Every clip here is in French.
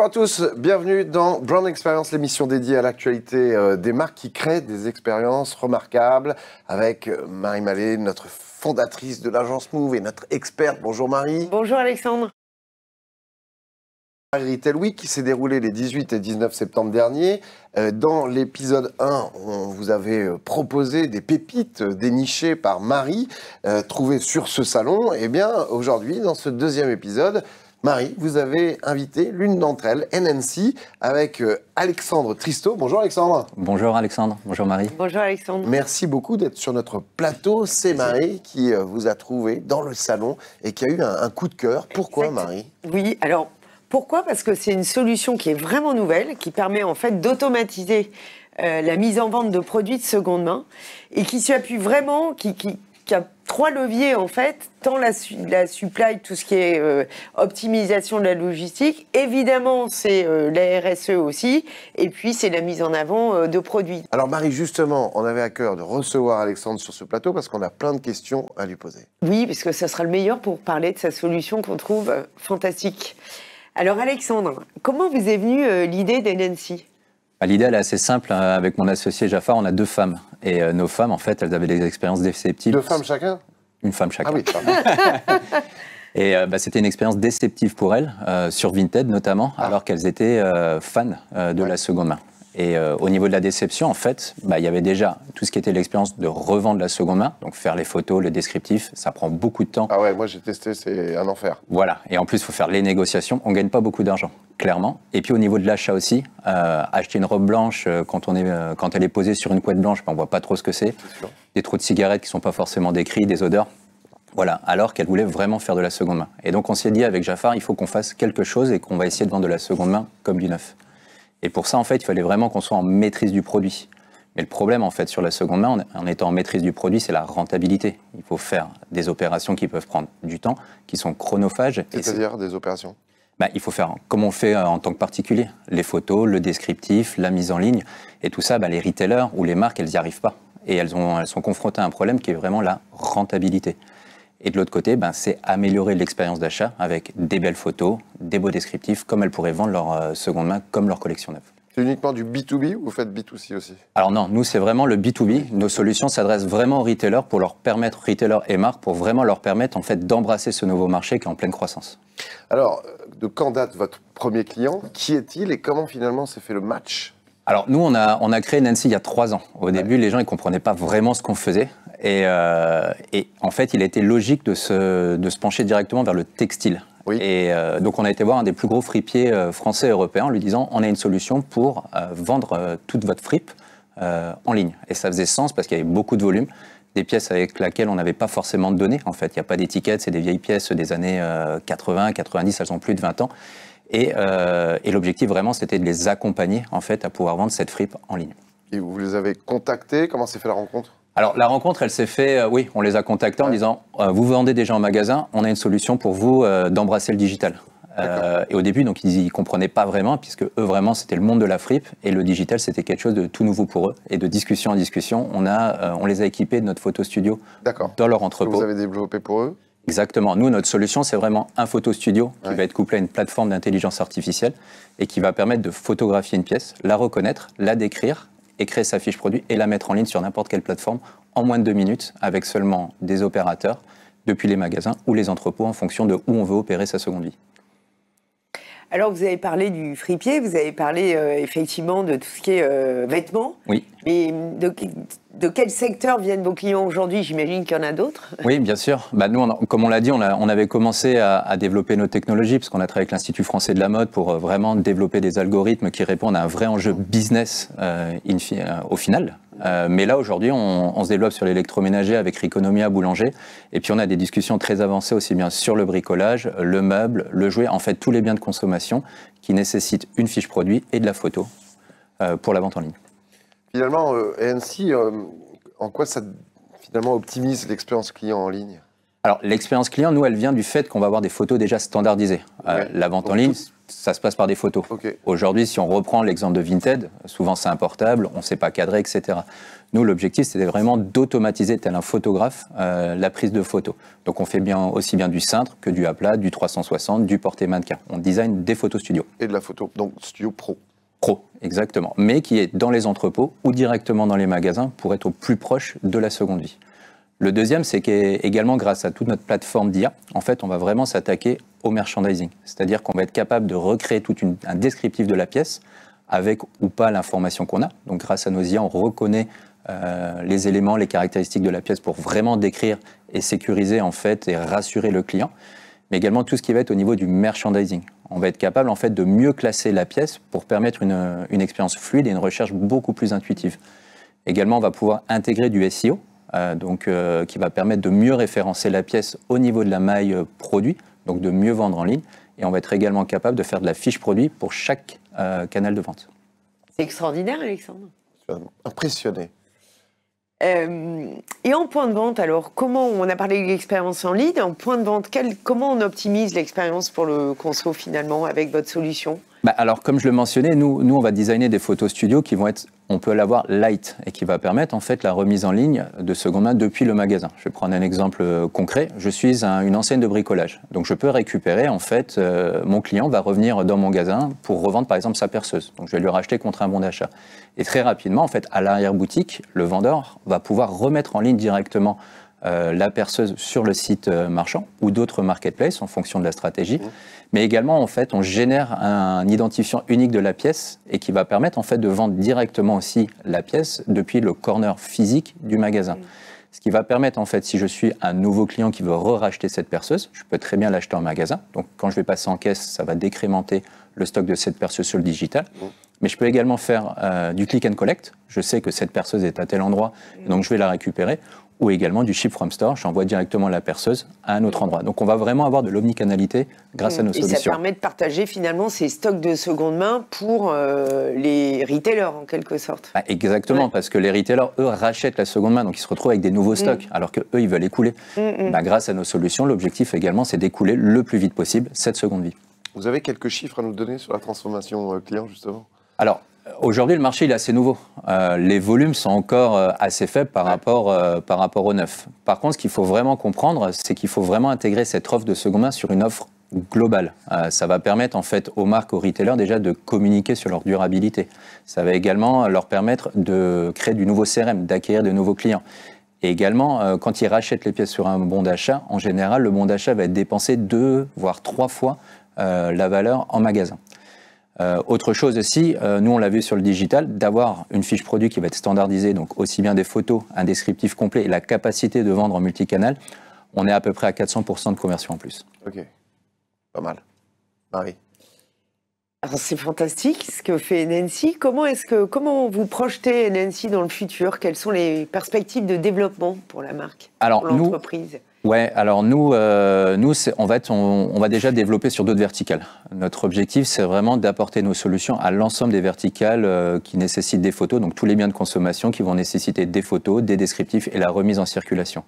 Bonjour à tous, bienvenue dans Brand Experience, l'émission dédiée à l'actualité des marques qui créent des expériences remarquables avec Marie Mallet, notre fondatrice de l'agence Move et notre experte. Bonjour Marie. Bonjour Alexandre. Retail Week qui s'est déroulé les 18 et 19 septembre dernier. Dans l'épisode 1, on vous avait proposé des pépites dénichées par Marie, trouvées sur ce salon. Et bien aujourd'hui, dans ce deuxième épisode, Marie, vous avez invité l'une d'entre elles, NNC, avec Alexandre Tristo. Bonjour Alexandre. Bonjour Alexandre, bonjour Marie. Bonjour Alexandre. Merci beaucoup d'être sur notre plateau. C'est Marie qui vous a trouvé dans le salon et qui a eu un coup de cœur. Pourquoi Marie? Oui, alors pourquoi? Parce que c'est une solution qui est vraiment nouvelle, qui permet en fait d'automatiser la mise en vente de produits de seconde main et qui s'appuie vraiment, qui a trois leviers en fait, tant la supply, tout ce qui est optimisation de la logistique, évidemment c'est la RSE aussi, et puis c'est la mise en avant de produits. Alors Marie, justement, on avait à cœur de recevoir Alexandre sur ce plateau parce qu'on a plein de questions à lui poser. Oui, parce que ça sera le meilleur pour parler de sa solution qu'on trouve fantastique. Alors Alexandre, comment vous est venue l'idée d'NNC? L'idée, elle est assez simple. Avec mon associé Jafar, on a deux femmes. Et nos femmes, en fait, elles avaient des expériences déceptives. Deux femmes chacun? Une femme chacun. Ah oui, pardon. Et c'était une expérience déceptive pour elles, sur Vinted notamment, alors qu'elles étaient fans de la seconde main. Et au niveau de la déception, en fait, il y avait déjà tout ce qui était l'expérience de revendre la seconde main, donc faire les photos, le descriptif, ça prend beaucoup de temps. Ah ouais, moi j'ai testé, c'est un enfer. Voilà, et en plus, il faut faire les négociations, on ne gagne pas beaucoup d'argent, clairement. Et puis au niveau de l'achat aussi, acheter une robe blanche, quand elle est posée sur une couette blanche, on ne voit pas trop ce que c'est. Des trous de cigarettes qui ne sont pas forcément décrits, des odeurs. Voilà, alors qu'elle voulait vraiment faire de la seconde main. Et donc on s'est dit avec Jafar, il faut qu'on fasse quelque chose et qu'on va essayer de vendre de la seconde main comme du neuf. Et pour ça, en fait, il fallait vraiment qu'on soit en maîtrise du produit. Mais le problème, en fait, sur la seconde main, en étant en maîtrise du produit, c'est la rentabilité. Il faut faire des opérations qui peuvent prendre du temps, qui sont chronophages. C'est-à-dire des opérations? Il faut faire comme on fait en tant que particulier. Les photos, le descriptif, la mise en ligne. Et tout ça, les retailers ou les marques, elles n'y arrivent pas. Et elles sont confrontées à un problème qui est vraiment la rentabilité. Et de l'autre côté, c'est améliorer l'expérience d'achat avec des belles photos, des beaux descriptifs, comme elles pourraient vendre leur seconde main, comme leur collection neuve. C'est uniquement du B2B ou vous faites B2C aussi? Alors non, nous c'est vraiment le B2B. Nos solutions s'adressent vraiment aux retailers pour leur permettre, retailers et marques, pour vraiment leur permettre en fait d'embrasser ce nouveau marché qui est en pleine croissance. Alors, de quand date votre premier client? Qui est-il et comment finalement s'est fait le match? Alors nous, on a créé NNC il y a 3 ans. Au début, les gens ne comprenaient pas vraiment ce qu'on faisait. Et en fait, il a été logique de se pencher directement vers le textile. Oui. Et donc, on a été voir un des plus gros fripiers français et européens en lui disant on a une solution pour vendre toute votre fripe en ligne. Et ça faisait sens parce qu'il y avait beaucoup de volume, des pièces avec lesquelles on n'avait pas forcément de données. En fait, il n'y a pas d'étiquette, c'est des vieilles pièces des années 80, 90, elles ont plus de 20 ans. Et l'objectif vraiment, c'était de les accompagner en fait à pouvoir vendre cette fripe en ligne. Et vous les avez contactés? Comment s'est fait la rencontre? Alors la rencontre, elle s'est faite, oui, on les a contactés en disant vous vendez déjà en magasin, on a une solution pour vous d'embrasser le digital. Et au début, donc ils ne comprenaient pas vraiment, puisque eux vraiment c'était le monde de la fripe et le digital c'était quelque chose de tout nouveau pour eux. Et de discussion en discussion, on les a équipés de notre photo studio dans leur entrepôt. Que vous avez développé pour eux? Exactement. Nous, notre solution, c'est vraiment un photo studio qui va être couplé à une plateforme d'intelligence artificielle et qui va permettre de photographier une pièce, la reconnaître, la décrire, et créer sa fiche produit et la mettre en ligne sur n'importe quelle plateforme en moins de 2 minutes avec seulement des opérateurs depuis les magasins ou les entrepôts en fonction de où on veut opérer sa seconde vie. Alors vous avez parlé du fripier, vous avez parlé effectivement de tout ce qui est vêtements. Oui. Mais de quel secteur viennent vos clients aujourd'hui? J'imagine qu'il y en a d'autres. Oui, bien sûr. Nous, comme on l'a dit, on avait commencé à développer nos technologies, parce qu'on a travaillé avec l'Institut français de la mode pour vraiment développer des algorithmes qui répondent à un vrai enjeu business au final. Mais là, aujourd'hui, on se développe sur l'électroménager avec Riconomia Boulanger. Et puis, on a des discussions très avancées aussi bien sur le bricolage, le meuble, le jouet, en fait, tous les biens de consommation qui nécessitent une fiche produit et de la photo pour la vente en ligne. Finalement, NNC, en quoi ça finalement optimise l'expérience client en ligne? Alors, l'expérience client, nous, elle vient du fait qu'on va avoir des photos déjà standardisées. La vente en ligne, ça se passe par des photos. Aujourd'hui, si on reprend l'exemple de Vinted, souvent c'est un portable, on ne sait pas cadrer, etc. Nous, l'objectif, c'était vraiment d'automatiser, tel un photographe, la prise de photos. Donc, on fait aussi bien du cintre que du à plat, du 360, du porté mannequin. On design des photos studio. Et de la photo, donc studio pro. Pro, exactement. Mais qui est dans les entrepôts ou directement dans les magasins pour être au plus proche de la seconde vie. Le deuxième, c'est qu'également grâce à toute notre plateforme d'IA, en fait, on va vraiment s'attaquer au merchandising. C'est-à-dire qu'on va être capable de recréer un descriptif de la pièce avec ou pas l'information qu'on a. Donc grâce à nos IA, on reconnaît les éléments, les caractéristiques de la pièce pour vraiment décrire et sécuriser en fait et rassurer le client. Mais également tout ce qui va être au niveau du merchandising. On va être capable en fait de mieux classer la pièce pour permettre une expérience fluide et une recherche beaucoup plus intuitive. Également, on va pouvoir intégrer du SEO. Qui va permettre de mieux référencer la pièce au niveau de la maille produit, donc de mieux vendre en ligne. Et on va être également capable de faire de la fiche produit pour chaque canal de vente. C'est extraordinaire, Alexandre. Je suis impressionné. Et en point de vente, alors, comment on a parlé de l'expérience en ligne, en point de vente, comment on optimise l'expérience pour le conso finalement avec votre solution? Alors, comme je le mentionnais, nous, on va designer des photos studio qui vont être, on peut l'avoir light et qui va permettre en fait la remise en ligne de seconde main depuis le magasin. Je vais prendre un exemple concret. Je suis une enseigne de bricolage, donc je peux récupérer en fait, mon client va revenir dans mon magasin pour revendre par exemple sa perceuse. Donc je vais lui racheter contre un bon d'achat. Et très rapidement, en fait, à l'arrière-boutique, le vendeur va pouvoir remettre en ligne directement la perceuse sur le site marchand ou d'autres marketplaces en fonction de la stratégie. Mais également, en fait, on génère un identifiant unique de la pièce et qui va permettre en fait de vendre directement aussi la pièce depuis le corner physique du magasin. Ce qui va permettre, en fait, si je suis un nouveau client qui veut racheter cette perceuse, je peux très bien l'acheter en magasin. Donc, quand je vais passer en caisse, ça va décrémenter le stock de cette perceuse sur le digital. Mais je peux également faire du click and collect. Je sais que cette perceuse est à tel endroit, donc je vais la récupérer. Ou également du ship from store, j'envoie directement la perceuse à un autre endroit. Donc on va vraiment avoir de l'omnicanalité grâce à nos solutions. Et ça permet de partager finalement ces stocks de seconde main pour les retailers en quelque sorte. Exactement, parce que les retailers, eux, rachètent la seconde main, donc ils se retrouvent avec des nouveaux stocks, alors qu'eux, ils veulent écouler. Grâce à nos solutions, l'objectif également, c'est d'écouler le plus vite possible cette seconde vie. Vous avez quelques chiffres à nous donner sur la transformation client, justement? Alors, aujourd'hui, le marché il est assez nouveau. Les volumes sont encore assez faibles par rapport au neuf. Par contre, ce qu'il faut vraiment comprendre, c'est qu'il faut vraiment intégrer cette offre de seconde main sur une offre globale. Ça va permettre en fait aux marques, aux retailers déjà de communiquer sur leur durabilité. Ça va également leur permettre de créer du nouveau CRM, d'acquérir de nouveaux clients. Et également, quand ils rachètent les pièces sur un bon d'achat, en général, le bon d'achat va être dépensé 2 voire 3 fois la valeur en magasin. Autre chose aussi, nous on l'a vu sur le digital, d'avoir une fiche produit qui va être standardisée, donc aussi bien des photos, un descriptif complet et la capacité de vendre en multicanal, on est à peu près à 400% de conversion en plus. Ok, pas mal. Marie. Alors c'est fantastique ce que fait Nancy. Comment vous projetez Nancy dans le futur? Quelles sont les perspectives de développement pour la marque, pour l'entreprise? Nous, on va déjà développer sur d'autres verticales. Notre objectif, c'est vraiment d'apporter nos solutions à l'ensemble des verticales qui nécessitent des photos, donc tous les biens de consommation qui vont nécessiter des photos, des descriptifs et la remise en circulation.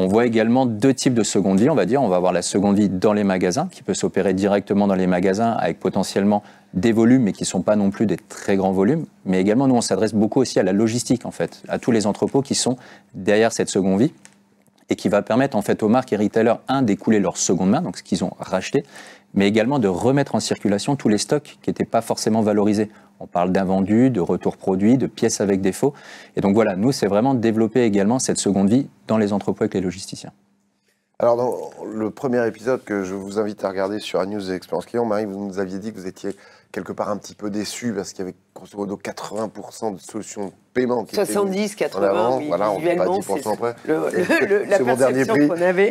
On voit également 2 types de seconde vie, on va dire. On va avoir la seconde vie dans les magasins, qui peut s'opérer directement dans les magasins avec potentiellement des volumes, mais qui ne sont pas non plus des très grands volumes. Mais également, nous, on s'adresse beaucoup aussi à la logistique, en fait, à tous les entrepôts qui sont derrière cette seconde vie, et qui va permettre en fait aux marques et retailers, d'écouler leur seconde main, donc ce qu'ils ont racheté, mais également de remettre en circulation tous les stocks qui n'étaient pas forcément valorisés. On parle d'invendus, de retours produits, de pièces avec défaut. Et donc voilà, nous, c'est vraiment de développer également cette seconde vie dans les entrepôts avec les logisticiens. Alors, dans le premier épisode que je vous invite à regarder sur News et Expérience Client, Marie, vous nous aviez dit que vous étiez quelque part un petit peu déçu parce qu'il y avait grosso modo 80% de solutions de paiement qui 70, 80, oui, voilà, on n'est pas 10% près. C'est mon dernier prix qu'on avait.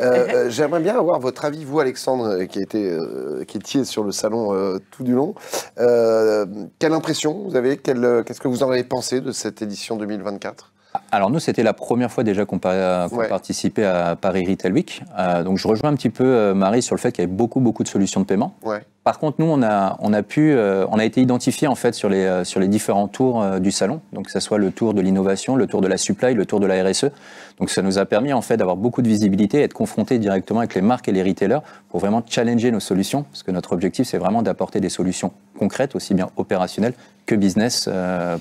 J'aimerais bien avoir votre avis, vous Alexandre, qui étiez sur le salon tout du long. Quelle impression vous avez? Qu'est-ce que vous en avez pensé de cette édition 2024? Alors nous, c'était la première fois déjà qu'on participait à Paris Retail Week. Donc je rejoins un petit peu Marie sur le fait qu'il y avait beaucoup de solutions de paiement. Ouais. Par contre, nous, on a été identifié en fait sur les différents tours du salon. Donc que ce soit le tour de l'innovation, le tour de la supply, le tour de la RSE. Donc ça nous a permis en fait d'avoir beaucoup de visibilité et être confrontés directement avec les marques et les retailers pour vraiment challenger nos solutions. Parce que notre objectif, c'est vraiment d'apporter des solutions concrètes, aussi bien opérationnelles que business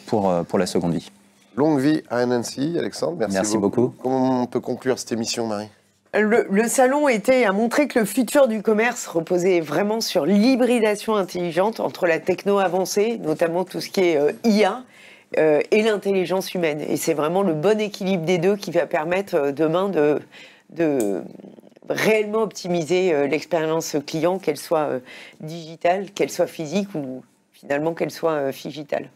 pour la seconde vie. Longue vie à NNC, Alexandre. Merci beaucoup. Comment on peut conclure cette émission, Marie ? Le salon a montré que le futur du commerce reposait vraiment sur l'hybridation intelligente entre la techno avancée, notamment tout ce qui est IA, et l'intelligence humaine. Et c'est vraiment le bon équilibre des deux qui va permettre demain de réellement optimiser l'expérience client, qu'elle soit digitale, qu'elle soit physique ou finalement qu'elle soit digitale.